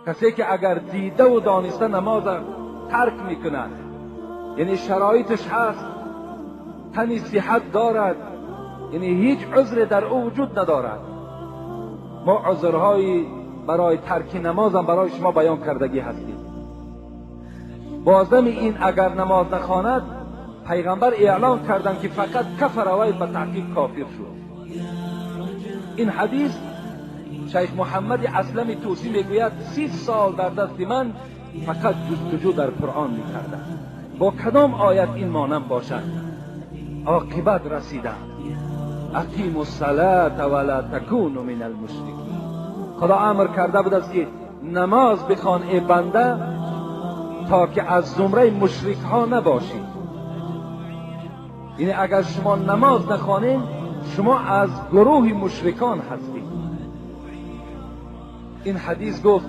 کسی که اگر دیده و دانسته نماز ترک میکند، یعنی شرایطش هست، تنی صحت دارد، یعنی هیچ عذر در او وجود ندارد. ما عذرهایی برای ترک نماز هم برای شما بیان کردگی هستیم. بازم این اگر نماز نخواند، پیغمبر اعلان کردند که فقط کفر و به تحقیق کافر شد. این حدیث شیخ محمد اسلمی توسی میگوید 30 سال در دست من فقط جستجو در قرآن میکردم با کدام آیت این مانم باشد. عاقبت رسیدم اقیموا الصلاة ولا تکونوا من المشرکین. خدا امر کرده بود است که نماز بخوان ای بنده تا که از زمره مشرک ها نباشید. یعنی اگر شما نماز نخوانید شما از گروه مشرکان هستید. این حدیث گفت